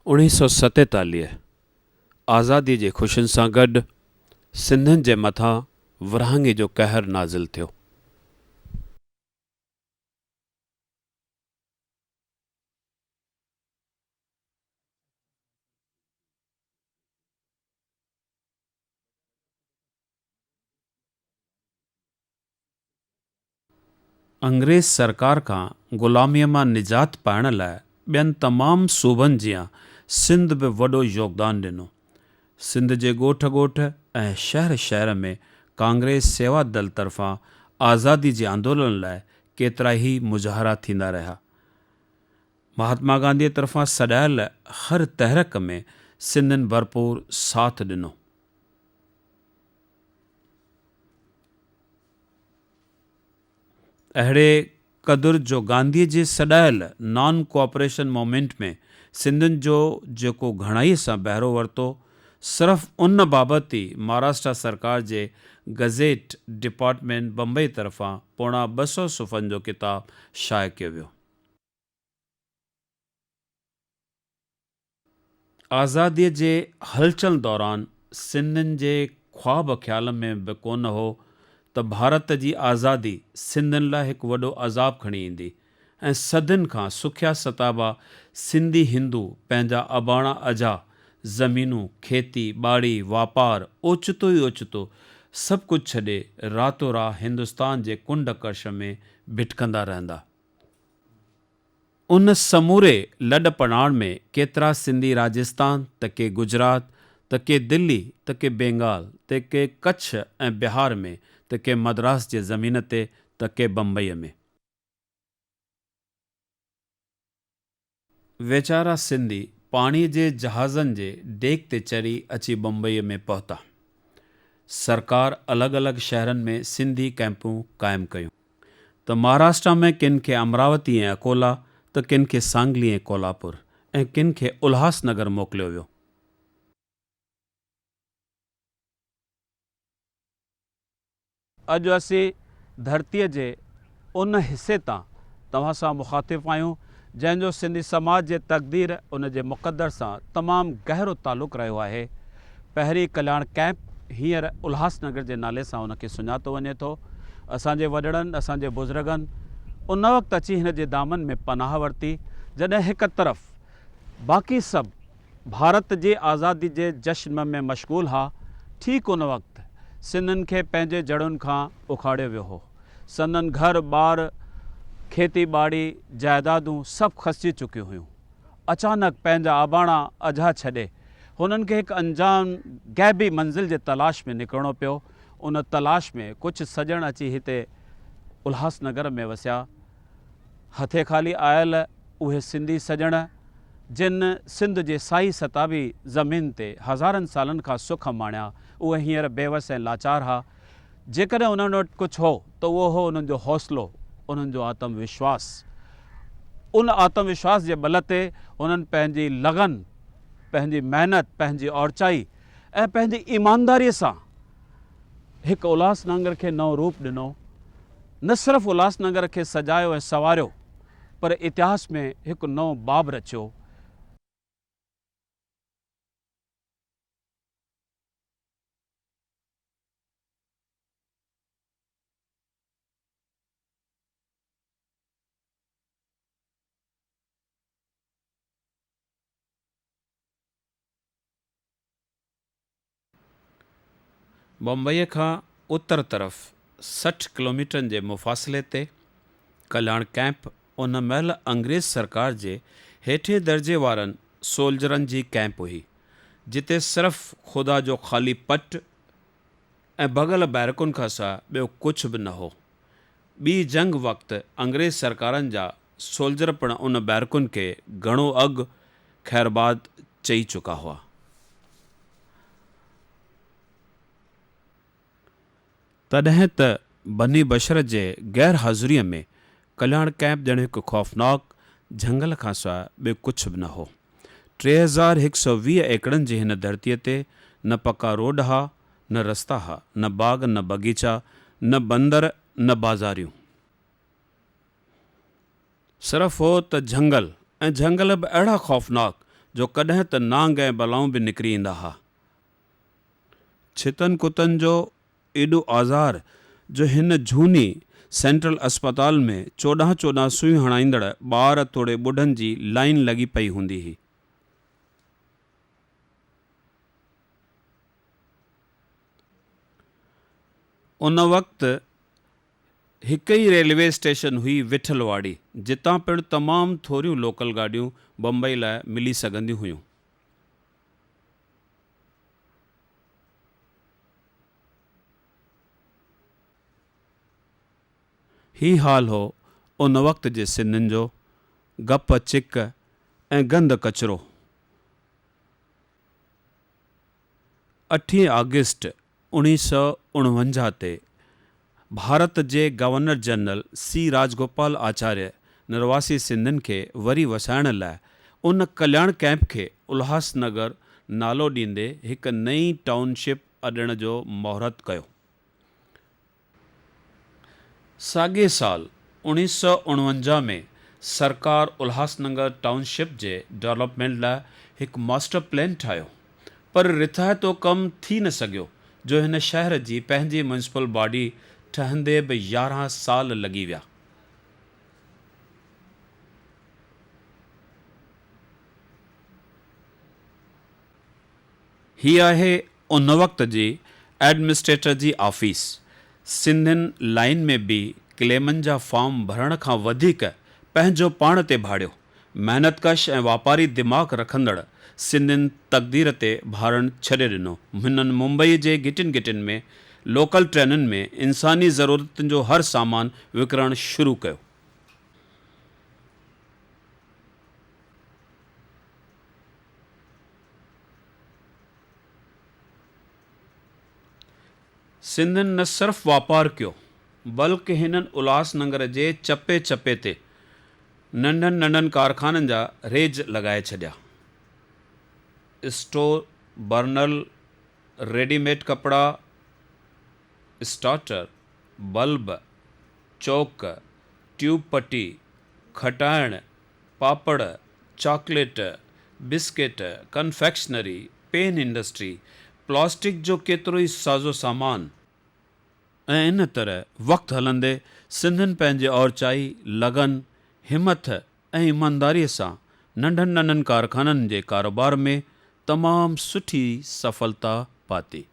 1947 आज़ादी जे ख़ुशियुनि सां गॾु सिंधियुनि जे मथां विरहाङे जो कहर नाज़िल थियो। अंग्रेज़ सरकार खां ग़ुलामीअ मां निजात पाइण लाइ ॿियनि तमामु सूबनि जीअं सिंध बि वॾो योगदान ॾिनो। सिंध जे ॻोठ ॻोठ ऐं शहर शहर में कांग्रेस सेवा दल तरफ़ां आज़ादी जे आंदोलन लाइ केतिरा ई मुज़ाहरा थींदा रहिया। महात्मा गांधीअ तरफ़ां सॾायल हर तहरीक में सिंधियुनि भरपूर साथ ॾिनो। अहिड़े क़दुरु जो गांधीअ जे सॾायल नॉन कोऑपरेशन मूवमेंट में सिंधियुनि जो जेको घणाईअ सां बहिरो वरितो, सिर्फ़ उन बाबति ई महाराष्ट्र सरकार जे गज़ेट डिपार्टमेंट बम्बई तरफ़ां पोणा 200 सुफ़्हनि जो किताबु शाया कयो वियो। आज़ादीअ जे हलचल दौरान सिंधियुनि जे ख्वाब ख़्याल में बि कोन हो त भारत जी आज़ादी सिंधियुनि लाइ हिकु वॾो अज़ाब खणी ईंदी ऐं सदियुनि खां सुखिया सताबा सिंधी हिंदू पंहिंजा अबाणा अजा ज़मीनूं, खेती ॿाड़ी, वापारु ओचितो ई ओचितो सभु कुझु छॾे रातो राह हिंदुस्तान जे कुंड कर्श में भिटकंदा रहंदा। उन समूरे लॾ पलाण में केतिरा सिंधी राजस्थान, त के गुजरात, त के दिल्ली, त के बंगाल, त के कच्छ ऐं बिहार में, त के मद्रास जे ज़मीन ते, त के बम्बईअ में। वेचारा सिंधी पाणीअ जे जहाज़नि जे डेक ते चढ़ी अची बम्बईअ में पहुता। सरकार अलॻि अलॻि शहरनि में सिंधी कैंपूं क़ाइमु कयूं। त महाराष्ट्र में किन खे अमरावती ऐं अकोला, त किन खे सांगली ऐं कोल्हापुर ऐं किन खे उल्हासनगर मोकिलियो वियो। अॼु असीं धरतीअ जे उन हिसे तां तव्हां सां मुख़ातिब आहियूं जंहिंजो सिंधी समाज जे तक़दीर उन जे मुक़दर सां तमामु गहरो तालुक़ु रहियो आहे। पहिरीं कल्याण कैंप हींअर उल्हासनगर जे नाले सां उनखे सुञातो वञे थो। असांजे वॾड़नि, असांजे बुज़ुर्गनि उन वक़्तु अची हिन जे दामन में पनाह वरिती जॾहिं हिकु तरफ़ बाक़ी सभु भारत जे आज़ादी जे जश्न में मशगूल हा, ठीकु उन वक़्तु सिंधियुनि खे पंहिंजे जड़ुनि खां उखाड़ियो वियो हो। संदन घर ॿार, खेती ॿाड़ी, जाइदादूं सभु खसिजी चुकियूं हुयूं। अचानक पंहिंजा आबाणा अझा छॾे हुननि खे हिकु अंजान गैबी मंज़िल जे तलाश में निकिरणो पियो। उन तलाश में कुझु सॼण अची हिते उल्हासनगर में वसिया। हथे खाली आयल उहे सिंधी सॼण जिन सिंध जे साई सताबी ज़मीन ते हज़ारनि सालनि खां सुख माणिया, उहे हींअर बेवस ऐं लाचार हा। जेकॾहिं उन्हनि वटि कुझु हो त उहो हो उन्हनि जो हौसलो, उन्हनि जो आत्मविश्वास। उन आत्मविश्वास जे बल ते उन्हनि पंहिंजी लगन, पंहिंजी महिनत, पंहिंजी औरचाई ऐं पंहिंजी ईमानदारीअ सां हिकु उल्हासनगर खे नओं रूप ॾिनो। न सिर्फ़ु उल्हासनगर खे सजायो ऐं संवारियो, पर इतिहास में हिकु नओं बाब रचियो। बम्बईअ खां उत्तर तरफ़ 60 किलोमीटरनि जे मुफ़ासिले ते कल्याण कैंप उन महिल अंग्रेज़ सरकार जे हेठे दर्जे वारनि सोल्जरनि जी कैंप हुई, जिते सिर्फ़ु ख़ुदा जो ख़ाली पट ऐं भॻल बैरकुनि खां सवाइ ॿियो कुझु बि न हो। ॿी जंग वक़्तु अंग्रेज़ सरकारनि जा सोल्जर पिणु उन बैरकुनि खे घणो अघु ख़ैरबाद चई चुका हुआ। तॾहिं त बनी बशर जे गैर हाज़ुरीअ में कल्याण कैंप ॼण हिकु ख़ौफ़नाक झंगल खां सवाइ ॿियो कुझु बि न हो। 3120 एकड़नि जी हिन धरतीअ ते न पका रोड हा, न रस्ता हा, न बाग़, न बगीचा, न बंदर, न बाज़ारियूं। सिर्फ़ु हो त झंगल, ऐं झंगल बि अहिड़ा ख़ौफ़नाक जो कॾहिं त नांग ऐं बलाऊं बि निकिरी ईंदा हुआ। छितनि कुतनि जो एॾो आज़ार जो हिन झूनी सेंट्रल अस्पताल में 14-14 सुई हणाईंदड़ ॿार तोड़े ॿुढनि जी लाइन लॻी पई हूंदी हुई। उन वक़्तु हिकु ई रेलवे स्टेशन हुई विठलवाड़ी, जितां पिणु तमामु थोरियूं लोकल गाॾियूं बम्बई लाइ मिली सघंदियूं हुयूं। ही हाल हो उन वक़्त जे सिंधियुनि जो। गप चिक ऐं गंद कचिरो। 8 अगस्त 1949 ते भारत जे गवर्नर जनरल सी राजगोपाल आचार्य निर्वासी सिंधियुनि खे वरी वसाइण लाइ उन कल्याण कैंप खे उल्हासनगर नालो ॾींदे हिकु नई टाउनशिप अॾण जो मुहूर्त कयो। साॻिए साल 1949 में सरकार उल्हासनगर टाउनशिप जे डेवलपमेंट लाइ हिकु मास्टर प्लान ठाहियो, पर रिथायतो कमु थी न सघियो जो हिन शहर जी पंहिंजी म्यूनिसिपल बॉडी ठहंदे बि 11 साल लॻी विया। ही आहे उन वक़्त जी एडमिनिस्ट्रेटर जी ऑफिस। सिंधियुनि लाइन में बि क्लेमनि जा फॉर्म भरण खां वधीक पंहिंजो पाण ते भाड़ियो। महिनतकश ऐं वापारी दिमाग़ रखंदड़ सिंधियुनि तक़दीर ते भारण छॾे ॾिनो। हिननि मुंबई जे गिटिन गिटिन में लोकल ट्रेनुनि में इंसानी ज़रूरतुनि जो हर सामान विकिरणु शुरू कयो। सिंधियुनि न सिर्फ़ु वापारु कयो, बल्कि हिननि उल्हासनगर जे चपे चपे ते नंढनि नंढनि कारखाननि जा रेज लॻाए छॾिया। स्टोर, बर्नल, रेडीमेड कपिड़ा, स्टार्टर, बल्ब, चौक, ट्यूब पटी, खटाइण, पापड़, chocolate, biscuit, confectionery, pen industry, plastic जो केतिरो ई साज़ो सामान। ऐं इन तरह वक़्तु हलंदे सिंधियुनि पंहिंजे औरचाई, लगन, हिमथ ऐं ईमानदारीअ सां नंढनि नंढनि कारखाननि जे कारोबार में तमामु सुठी सफलता पाती।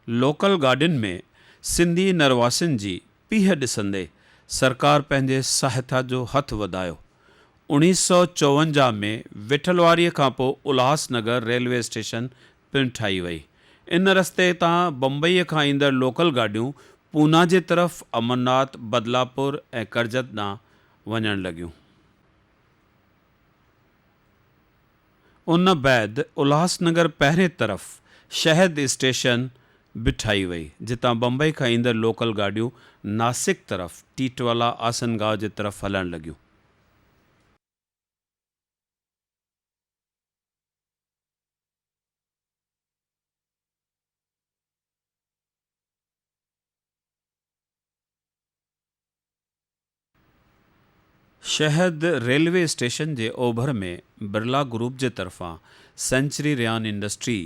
लोकल गाॾियुनि में सिंधी नरवासियुनि जी पीह ॾिसंदे सरकार पंहिंजे सहायता जो हथु वधायो। 1954 में विठलवाड़ीअ खां पोइ उल्हासनगर रेलवे स्टेशन पिणु ठाही वई। इन रस्ते तां बम्बईअ खां ईंदड़ लोकल गाॾियूं पूना जे तरफ़, अमरनाथ, बदलापुर ऐं करजत ॾांहुं वञणु लॻियूं। उन बैदि उल्हासनगर पहिरें तरफ़ शहद स्टेशन बि ठाही वई, जितां बम्बई खां ईंदड़ लोकल गाॾियूं नासिक तरफ़, टीटवाला, आसनगांव जे तरफ़ हलणु लॻियूं। शहद रेलवे स्टेशन जे ओभर में बिरला ग्रुप जे तरफ़ां सेंचुरी रेयान इंडस्ट्री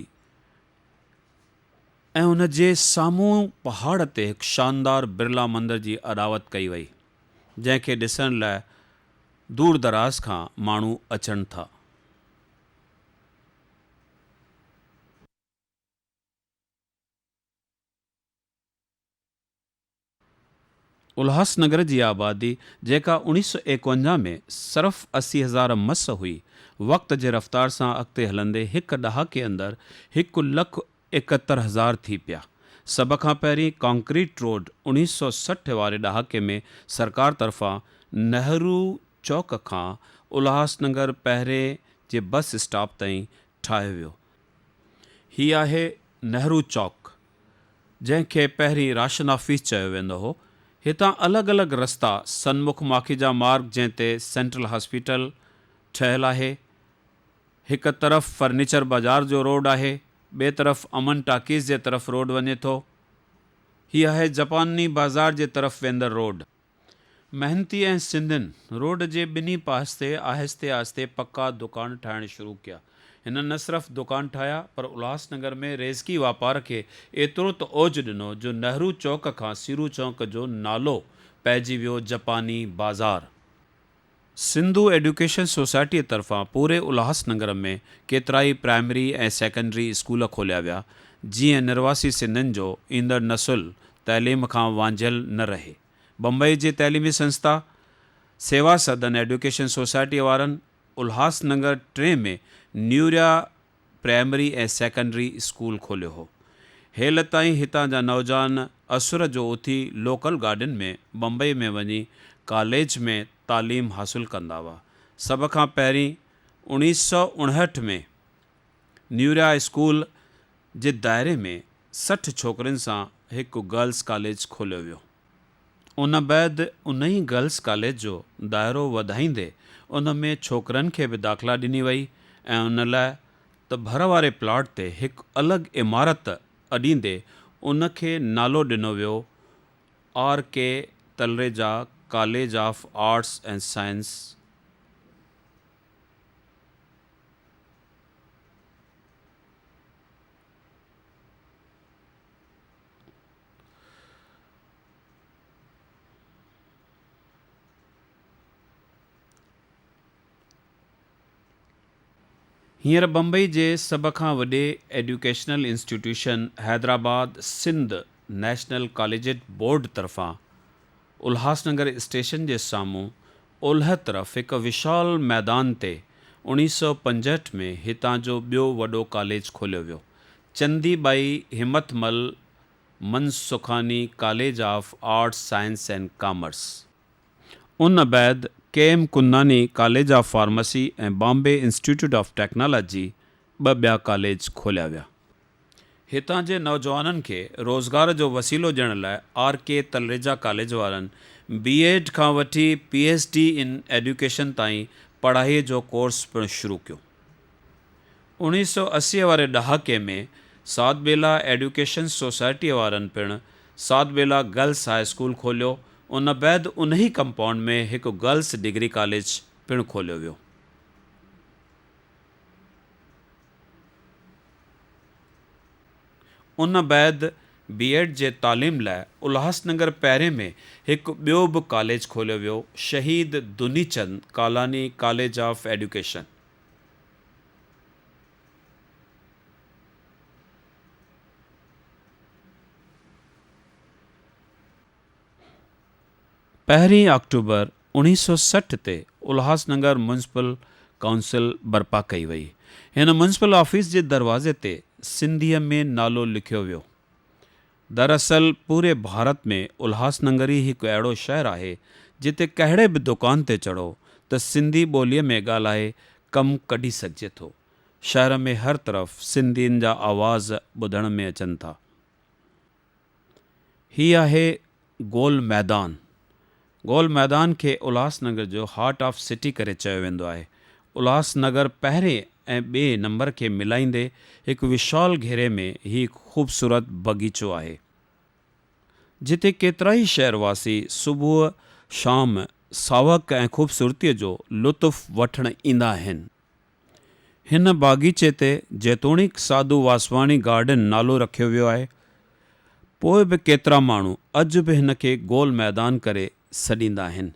ऐं उन जे साम्हूं पहाड़ ते हिकु शानदार बिरला मंदर जी अॾावत कई वई, जंहिंखे ॾिसण लाइ दूर दराज खां माण्हू अचनि था। उल्हासनगर जी आबादी, जेका 1951 में सिर्फ़ 80,000 मस हुई, वक़्त जे रफ़्तार सां अॻिते हलंदे हिकु ॾहाके अंदरि 1,71,000 थी पिया। सभ खां पहिरीं कॉन्क्रीट रोड 1960 वारे ॾहाके में सरकार तरफ़ां नेहरू चौक खां उल्हासनगर पहिरें जे बस स्टॉप ताईं ठाहियो वियो। हीअ आहे नेहरू चौक, जंहिंखे पहिरीं राशन ऑफिस चयो वेंदो हो। हितां अलॻि अलॻि रस्ता, सनमुख माखीजा मार्ग, जंहिं ते सेंट्रल हॉस्पिटल ठहियलु आहे, हिकु तरफ़ फर्नीचर बाज़ार जो रोड आहे, ॿिए तरफ़ अमन टाकीज़ जे तरफ़ रोड वञे थो। हीअ आहे जापानी बाज़ार जे तरफ़ वेंदड़ रोड। महनती ऐं सिंधियुनि रोड जे ॿिन्ही पासे आहिस्ते आहिस्ते पक्का दुकान ठाहिण शुरू कया। हिननि न सिर्फ़ु दुकान ठाहिया, पर उल्हासनगर में रेज़की वापार खे एतिरो त ओज ॾिनो जो नेहरू चौक खां सीरू चौक जो नालो पइजी वियो जापानी बाज़ार। सिंधु एजुकेशन सोसाइटीअ तरफ़ां पूरे उल्हासनगर में केतिरा ई प्राइमरी ऐं सेकेंडरी स्कूल खोलिया विया, जीअं निर्वासी सिंधियुनि जो ईंदड़ नसुल तइलीम खां वांझियल न रहे। बम्बई जे तइलीमी संस्था सेवा सदन एजुकेशन सोसाइटीअ वारनि उल्हासनगर 3 में न्यूरिया प्राइमरी ऐं सेकेंडरी स्कूल खोलियो हो। हेल ताईं हितां जा नौजवान असुर जो उथी लोकल गाॾियुनि में बम्बई में वञी कॉलेज में तालीम हासिलु कंदा हुआ। सभ खां पहिरीं 1959 में न्यूरिया स्कूल जे दायरे में 60 छोकिरियुनि सां हिकु गर्ल्स कॉलेज खोलियो वियो। उन बैदि उन ई गर्ल्स कॉलेज जो दाइरो वधाईंदे उन में छोकिरनि खे बि दाख़िला ॾिनी वई ऐं उन लाइ त भर वारे प्लाट ते हिकु अलॻि इमारत अॾींदे उन खे नालो ॾिनो वियो R.K. Talreja college of arts and science. हींअर बम्बई जे सभ खां वॾे educational institution Hyderabad Sindh national collegiate board तरफ़ां उल्हासनगर स्टेशन जे साम्हूं ओलह तरफ़ हिकु विशाल मैदान ते 1965 में हितां जो ॿियो वॾो कॉलेज खोलियो वियो, Chandibai Himmatmal Mansukhani college of arts science and commerce. उन बैदि KM Kundnani college of pharmacy ऐं बॉम्बे इंस्टीट्यूट ऑफ टेक्नोलॉजी ॿ ॿिया कॉलेज खोलिया विया। हितां जे नौजवाननि खे रोज़गार जो वसीलो ॾियण लाइ R.K. तलरेजा कॉलेज वारनि B.Ed खां वठी PhD इन एजुकेशन ताईं पढ़ाईअ जो कोर्स पिणु शुरू कयो। 1980 वारे ॾहाके में साउथ बेला एजुकेशन सोसाइटीअ वारनि पिणु south Bela girls high school खोलियो। उन बैदि उन ई कंपाउंड में हिकु गर्ल्स डिग्री कॉलेज पिणु खोलियो वियो। उन बैदि B.Ed जे तालीम लाइ उल्हासनगर पहिरें में हिकु ॿियो बि कॉलेज खोलियो वियो, शहीद Dunichand Kalani college of education. 1 अक्टूबर 1960 ते उल्हासनगर म्यूनिसिपल काउंसिल बर्पा कई वई। हिन म्यूनिसिपल ऑफिस जे दरवाज़े ते सिंधीअ में नालो लिखियो वियो। दरअसल पूरे भारत में उल्हासनगर ई हिकु अहिड़ो शहर आहे जिते कहिड़े बि दुकान ते चढ़ो त सिंधी ॿोलीअ में ॻाल्हाए कमु कढी सघिजे थो। शहर में हर तरफ़ सिंधियुनि जा आवाज़ ॿुधण में अचनि था। ही आहे गोल मैदान। गोल मैदान खे उल्हासनगर जो हार्ट ऑफ सिटी करे चयो वेंदो आहे। उल्हासनगर पहिरें ऐं ॿिए नंबर खे मिलाईंदे हिकु विशाल घेरे में ही ख़ूबसूरत बगीचो आहे जिते केतिरा ई शहरवासी सुबुह शाम सावक ऐं ख़ूबसूरतीअ जो लुत्फ़ वठणु ईंदा आहिनि। हिन बाग़ीचे ते जेतोणीकि साधू वासवाणी गार्डन नालो रखियो वियो आहे, पोइ बि केतिरा माण्हू अॼु बि हिन खे गोल मैदान करे सॾींदा आहिनि।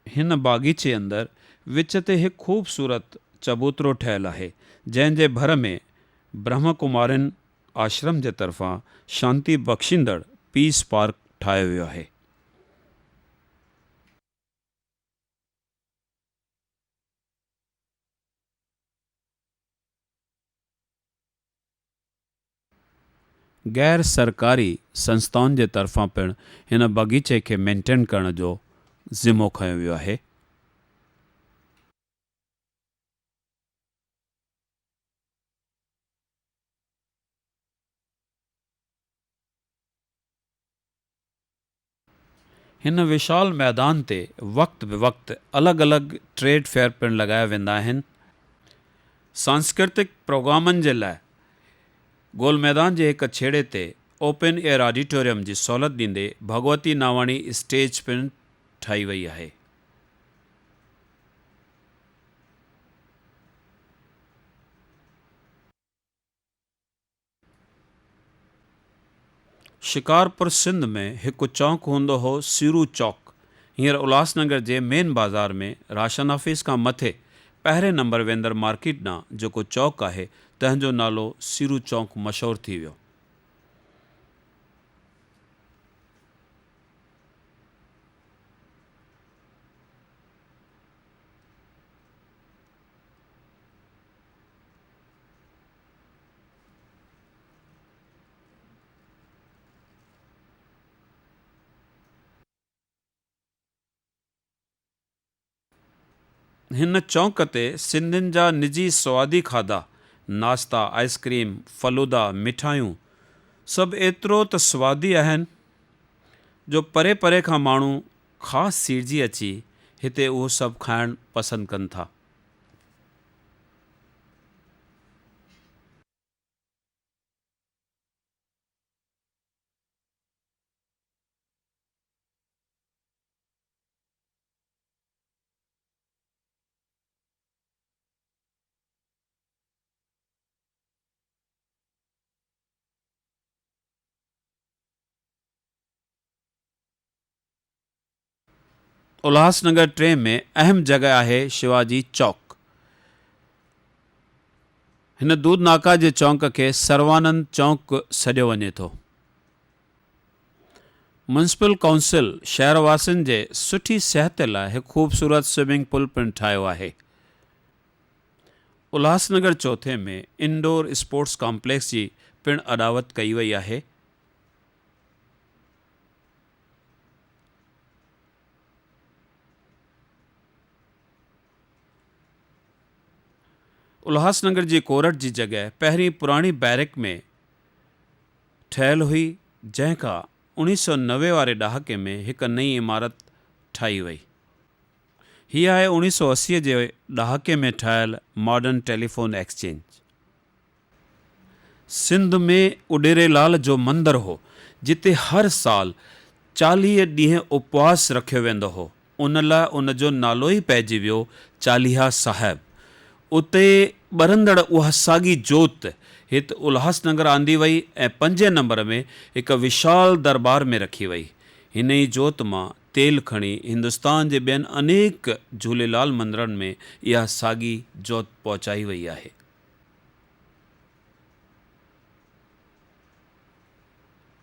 हिन बाग़ीचे अंदरि विच ते हिकु ख़ूबसूरत चबूतरो ठहियलु आहे जंहिंजे भर में ब्रह्मकुमारिन आश्रम जे तरफ़ां शांती बख़्शींदड़ पीस पार्क ठाहियो वियो आहे। गैर सरकारी संस्थाउनि जे तरफ़ां पिणु हिन बाग़ीचे खे मेंटेन करण जो ज़िम्मो खंयो वियो आहे। हिन विशाल मैदान ते वक़्त बे वक़्तु अलॻि अलॻि ट्रेड फेयर पिणु लॻाया वेंदा आहिनि। सांस्कृतिक प्रोग्रामनि जे लाइ गोल मैदान जे हिकु छेड़े ते ओपन एयर ऑडिटोरियम जी सहूलियत ॾींदे भगवती नावाणी स्टेज पिणु ठाही वई आहे। शिकारपुर सिंध में हिकु चौक हूंदो हो सीरू चौक। हींअर उल्हासनगर जे मेन बाज़ार में राशन ऑफिस खां मथे पहिरें नंबर वेंदड़ मार्केट ॾांहुं जेको चौक आहे तंहिंजो नालो सीरू चौक मशहूरु थी वियो। हिन चौक ते सिंधियुनि जा निजी स्वादी खाधा, नाश्ता, आइस्क्रीम, फलूदा, मिठायूं सभु एतिरो त स्वादी आहिनि जो परे परे खां माण्हू ख़ासि सीड़जी अची हिते उहो सभु खाइणु पसंदि कनि था। उल्हासनगर 3 में अहम जॻह आहे शिवाजी चौक। हिन दूध नाका जे चौक खे सर्वानंद चौक सॾियो वञे थो। म्यूनिसिपल काउंसिल शहरवासियुनि जे सुठी सिहत लाइ हिकु ख़ूबसूरत स्विमिंग पूल पिणु ठाहियो आहे। उल्हासनगर 4 में इंडोर स्पोर्ट्स कॉम्प्लेक्स जी पिणु अॾावत कई वई आहे। उल्हासनगर जी कोरट जी जॻह पहिरीं पुराणी बैरक में ठहियल हुई, जंहिंखां 1990 वारे ॾहाके में हिकु नई इमारत ठाही वई। हीअ आहे 1980 जे ॾहाके में ठहियल मॉडर्न टेलीफोन एक्सचेंज। सिंध में उॾेरेलाल जो मंदरु हो जिते हर साल 40 ॾींहं उपवास रखियो वेंदो हो। उन लाइ उन जो नालो ई पइजी वियो चालीहा साहिब। उते ॿरंदड़ उहा साॻी जोति हिते उल्हासनगर आंदी वई ऐं 5 नंबर में हिकु विशाल दरबार में रखी वई। हिन ई जोति मां तेल खणी हिंदुस्तान जे ॿियनि अनेक झूलेलाल मंदरनि में इहा साॻी जोति पहुचाई वई आहे।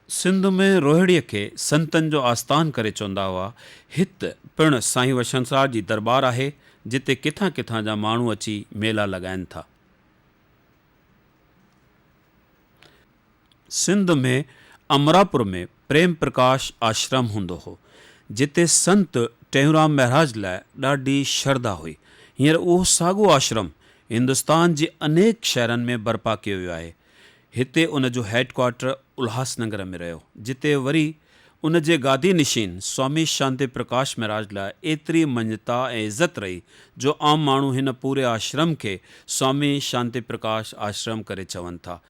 सिंध में रोहिड़ीअ खे संतनि जो आस्थान करे चवंदा हुआ। हिते पिणु साईं वछनसार जी दरबार आहे, जिते किथां किथां जा माण्हू अची मेला लॻाइनि था। सिंध में अमरापुर में प्रेम प्रकाश आश्रम हूंदो हो, जिते संत टेऊंराम महाराज लाइ ॾाढी श्रद्धा हुई। हींअर उहो साॻियो आश्रम हिंदुस्तान जे अनेक शहरनि में बर्पा कयो वियो आहे। हिते उन जो हेडक्वार्टर उल्हासनगर में रहियो, जिते वरी उन जे गादी निशीन स्वामी शांति प्रकाश महाराज लाइ एतिरी मञता ऐं इज़त रही जो आम माण्हू हिन पूरे आश्रम खे स्वामी शांति प्रकाश आश्रम करे चवनि था।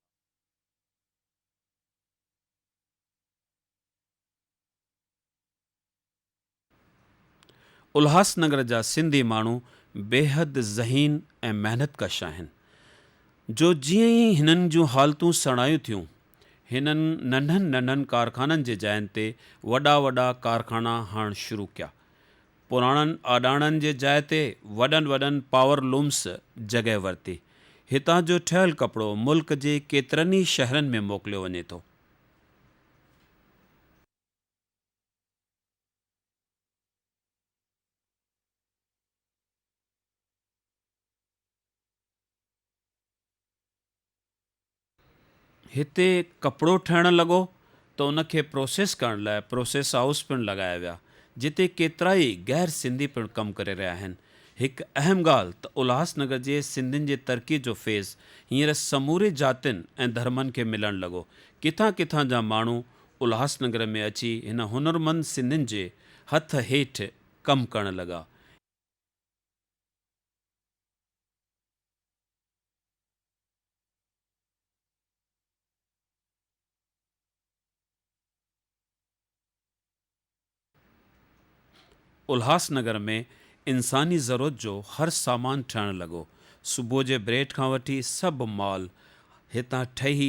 उल्हासनगर जा सिंधी माण्हू बेहद ज़हीन ऐं महिनत कश आहिनि, जो जीअं ई हिननि जूं हालतूं सणायूं थियूं, हिननि नंढनि नंढनि कारखाननि जे जाइनि ते वॾा वॾा कारखाना हाणे शुरू कया। पुराणनि आॾाणनि जे जाइ ते वॾनि वॾनि पावर लूम्स जॻह वरिती। हितां जो ठहियलु कपिड़ो मुल्क जे केतिरनि ई शहरनि में मोकिलियो वञे थो। हिते कपिड़ो ठहिण लॻो त उनखे प्रोसेस करण लाइ प्रोसेस हाउस पिणु लॻाया विया, जिते केतिरा ई गैर सिंधी पिणु कमु करे रहिया आहिनि। हिकु अहम ॻाल्हि त उल्हासनगर जे सिंधियुनि जे तरक़ी जो फेज़ हींअर समूरे जातियुनि ऐं धर्मनि खे मिलणु लॻो। किथां किथां जा माण्हू उल्हासनगर में अची हिन हुनरमंद सिंधियुनि जे हथ हेठि कमु करणु लॻा। उल्हासनगर में इंसानी ज़रूरत जो हर सामान ठहणु लॻो। सुबुह जे ब्रेड खां वठी सभु माल हितां ठही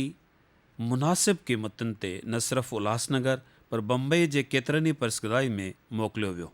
मुनासिब क़ीमतुनि ते न सिर्फ़ु उल्हासनगर पर बम्बई जे केतिरनि ई परसदाई में मोकिलियो वियो।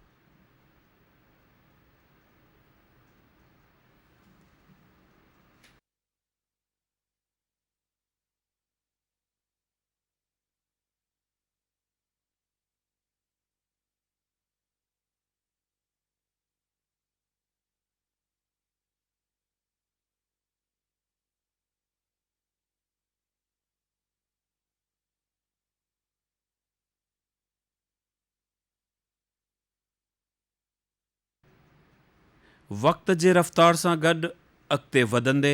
वक़्त जे रफ़्तार सां गॾु अॻिते वधंदे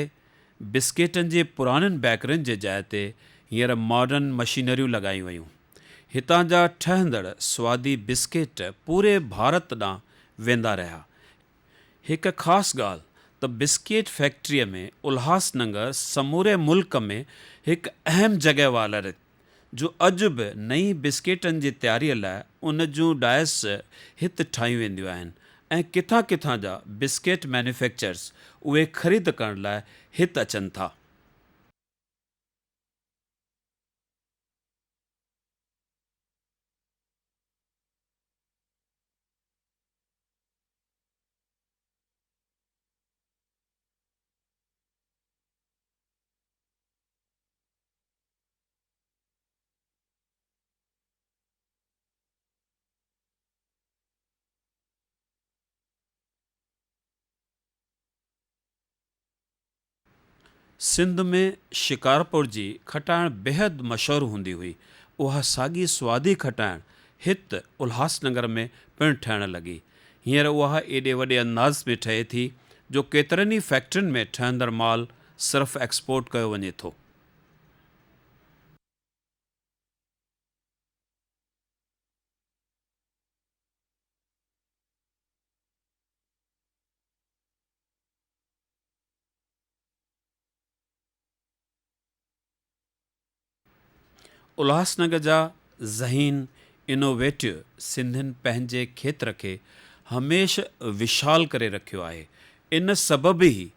बिस्केटनि जे पुराणनि बेकरियुनि जे जाइ ते हींअर मॉडर्न मशीनरियूं लॻायूं वयूं। हितां जा ठहंदड़ स्वादी बिस्केट पूरे भारत ॾांहुं वेंदा रहिया। हिकु ख़ासि ॻाल्हि त बिस्केट फैक्ट्रीअ में उल्हासनगर समूरे मुल्क में हिकु अहम जॻह वालर जो अॼु बि नई बिस्केटनि जी तयारीअ लाइ उन जूं डायस हिते ठाहियूं वेंदियूं आहिनि ऐं किथां किथां जा बिस्केट मैन्युफैक्चरर्स उहे ख़रीद करण लाइ हिते अचनि था। सिंध में शिकारपुर जी खटाइण बेहद मशहूरु हूंदी हुई। उहा साॻी स्वादी खटाइण हिते उल्हासनगर में पिणु ठहिणु लॻी। हींअर उहा एॾे वॾे अंदाज़ में ठहे थी जो केतिरनि ई फैक्ट्रियुनि में ठहंदड़ माल सिर्फ़ु एक्सपोर्ट कयो वञे थो। उल्हासनगर जा ज़हीन इनोवेटिव सिंधियुनि पंहिंजे खेत्र खे हमेशह विशाल करे रखियो आहे। इन सबबु ई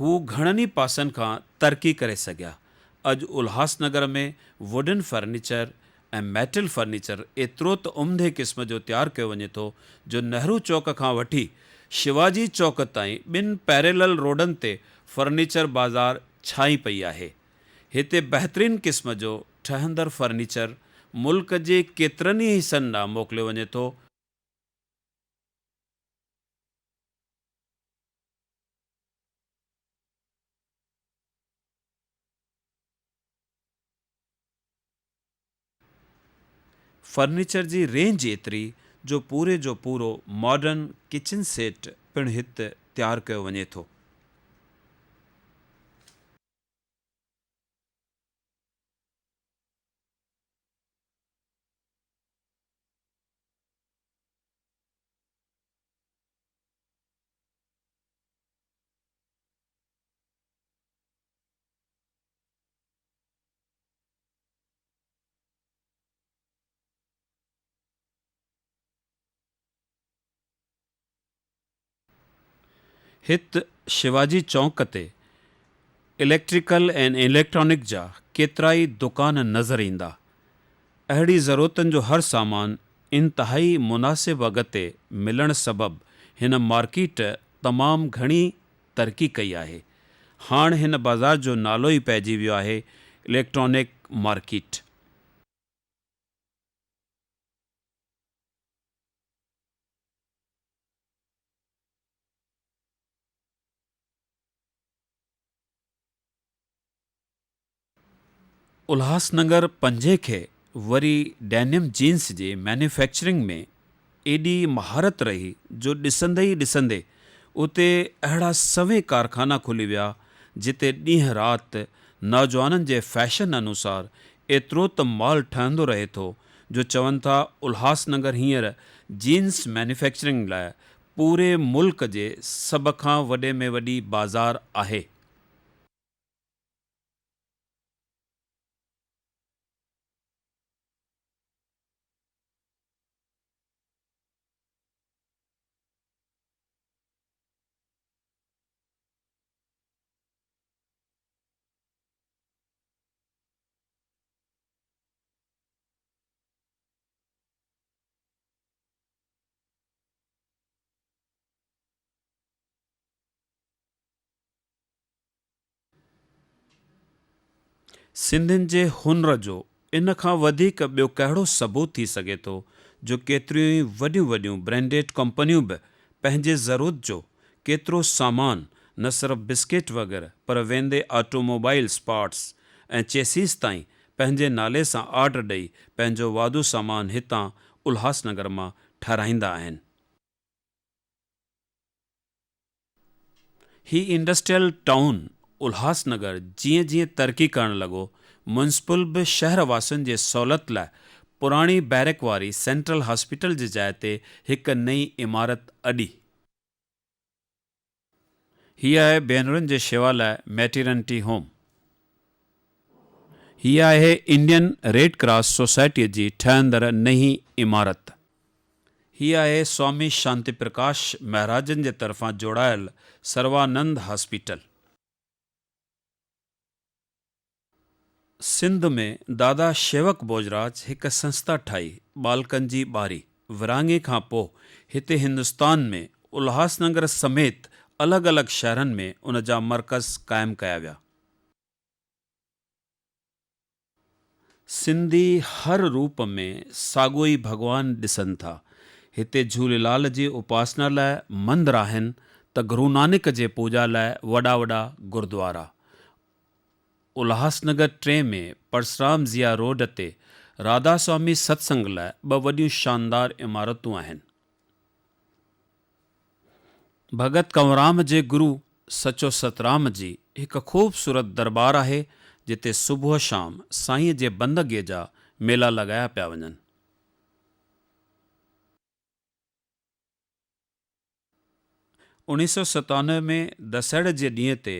हू घणनि ई पासनि खां तरक़ी करे सघिया। अॼु उल्हासनगर में वुडन फर्नीचर ऐं मेटल फर्नीचर एतिरो त उम्दे क़िस्म जो तयारु कयो वञे थो जो नेहरू चौक खां वठी शिवाजी चौक ताईं ॿिनि पैरेलल रोडनि ते फर्नीचर बाज़ार छाई पई आहे। हिते बहितरीन क़िस्म जो ठहंदड़ फर्नीचर मुल्क जे केतिरनि ई हिसनि ॾांहुं मोकिलियो वञे थो। फर्नीचर जी रेंज एतिरी जो पूरो मॉडर्न किचन सेट पिणु हिते तयारु कयो वञे थो। हिते शिवाजी चौक ते इलेक्ट्रिकल ऐं इलेक्ट्रॉनिक जा केतिरा ई दुकान नज़र ईंदा। अहिड़ी ज़रूरतनि जो हर सामान इंतिहाई मुनासिब अघ ते मिलण सबबि हिन मार्केट तमामु घणी तरक़ी कई आहे। हाणे हिन बाज़ार जो नालो ई पइजी वियो आहे इलेक्ट्रॉनिक मार्केट। उल्हासनगर पंजे खे वरी डेनिम जीन्स जे मैन्युफैक्चरिंग में एॾी महारत रही जो ॾिसंदे ई ॾिसंदे उते अहिड़ा सवें कारखाना खुली विया जिते ॾींहं राति नौजवाननि जे फैशन अनुसार एतिरो त माल ठहंदो रहे थो जो चवनि था उल्हासनगर हींअर जीन्स मैन्युफैक्चरिंग लाइ पूरे मुल्क जे सभ खां वॾे में वॾी बाज़ार आहे। सिंधियुनि जे हुनर जो इन खां वधीक ॿियो कहिड़ो सबूत थी सघे थो जो केतिरियूं ई वॾियूं वॾियूं ब्रांडेड कंपनियूं बि पंहिंजे ज़रूरत जो केतिरो सामान न सिर्फ़ बिस्किट वग़ैरह पर वेंदे ऑटोमोबाइल्स पार्ट्स ऐं चेसीस ताईं पंहिंजे नाले सां ऑर्डर ॾेई पंहिंजो वाधू सामान हितां उल्हासनगर मां ठाराहींदा आहिनि। ही इंडस्ट्रियल टाउन उल्हासनगर जीअं जीअं तरक़ी करणु लॻो, म्यूनिसिपल बि शहरवासियुनि जे सहूलियत लाइ पुराणी बैरक वारी सेंट्रल हॉस्पिटल जी जाइ ते हिकु नई इमारत अॾी। हीअ आहे भेनरुनि जे शेवा लाइ मैटरनिटी होम। हीअ आहे इंडियन रेड क्रॉस सोसाइटीअ जी ठहंदड़ नई इमारत। हीअ आहे स्वामी शांति प्रकाश महाराजनि जे तरफ़ां जोड़ायल सर्वानंद हॉस्पिटल। सिंध में दादा शेवक भोजराज हिकु संस्था ठाही बालकनि जी ॿारी। विरहाङे खां पोइ हिते हिंदुस्तान में उल्हासनगर समेत अलॻि अलॻि शहरनि में उन जा मर्कज़ क़ाइमु कया विया। सिंधी हर रूप में साॻियो ई भॻवानु ॾिसनि था। हिते झूलेलाल जी उपासना लाइ मंदर आहिनि त गुरु नानक जे पूॼा लाइ वॾा वॾा गुरुद्वारा। उल्हासनगर 3 में परसराम ज़िया रोड ते राधा स्वामी सत्संग लाइ 2 वॾियूं शानदार इमारतूं आहिनि। भगत कंवराम जे गुरु सचो सतराम जी हिकु ख़ूबसूरत दरबार आहे जिते सुबुह शाम साईं जे बंदगीअ जा मेला लॻाया पिया वञनि। उणिवीह सौ 97 में दशहरे जे ॾींहं ते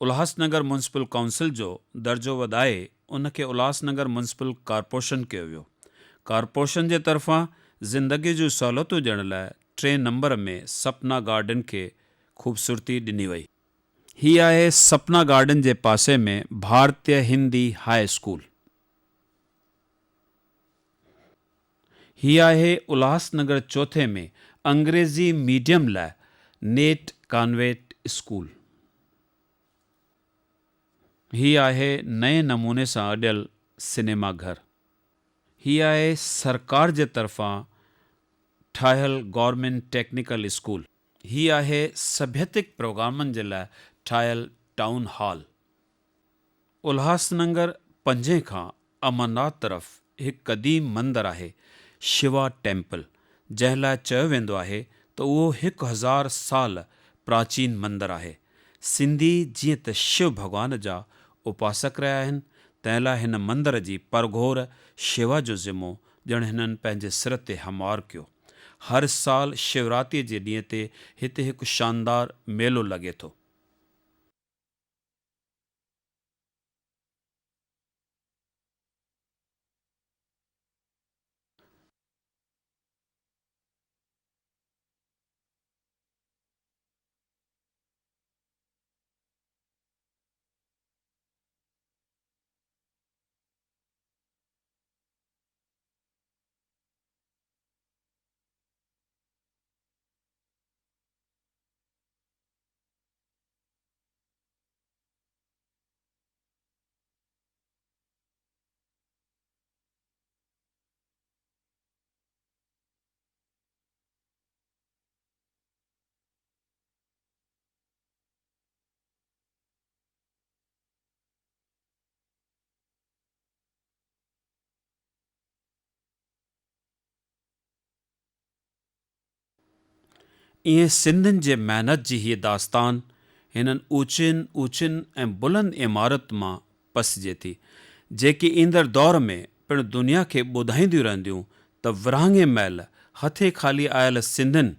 उल्हासनगर म्यूनिसिपल काउंसिल जो दर्जो वधाए उनखे उल्हासनगर म्यूनिसिपल कॉर्पोरेशन कयो वियो। कॉर्पोरेशन जे तरफ़ां ज़िंदगी जूं सहूलियतूं ॾियण लाइ 3 नंबर में सपना गार्डन खे ख़ूबसूरती ॾिनी वई। ही आहे सपना गार्डन जे पासे में भारतीय हिंदी हाई स्कूल। ही आहे उल्हासनगर चौथे में अंग्रेज़ी मीडियम लाइ नेट कॉन्वेंट स्कूल। ही आहे नए नमूने सां अॾियल सिनेमा घर। ही आहे सरकार जे तरफ़ां ठाहियल गवर्नमेंट टेक्निकल स्कूल। ही आहे सभ्यतिक प्रोग्रामनि जे लाइ ठाहियल टाउन हॉल। उल्हासनगर 5 खां अमरनाथ तरफ़ हिकु क़दीम मंदरु आहे शिवा टेम्पल, जंहिं लाइ चयो वेंदो आहे त उहो 1000 साल प्राचीन मंदरु आहे। सिंधी जीअं त शिव भॻवान जा उपासक रहिया आहिनि, तंहिं लाइ हिन मंदर जी परघोर शेवा जो ज़िमो ॼण हिननि पंहिंजे सिर ते हमार कयो। हर साल शिवरात्रीअ जे ॾींहं ते हिते हिकु शानदार मेलो लॻे थो। ईअं सिंधियुनि जे महिनत जी हीअ दास्तान हिननि ऊचियुनि ऐं बुलंद इमारत मां पसिजे थी, जेकी ईंदड़ दौर में पिणु दुनिया खे ॿुधाईंदियूं रहंदियूं त विरहाङे महिल हथे ख़ाली आयल सिंधियुनि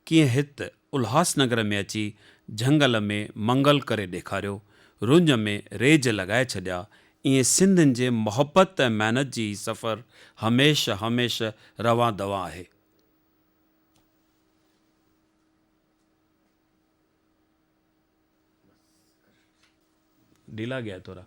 कीअं हिते उल्हासनगर में अची झंगल में मंगल करे ॾेखारियो, रुंज में रेज लॻाए छॾिया। ईअं सिंधियुनि जे मुहबत ऐं महिनत जी सफ़र हमेशह हमेशह रवां दवा आहे। ढीला गया थोड़ा।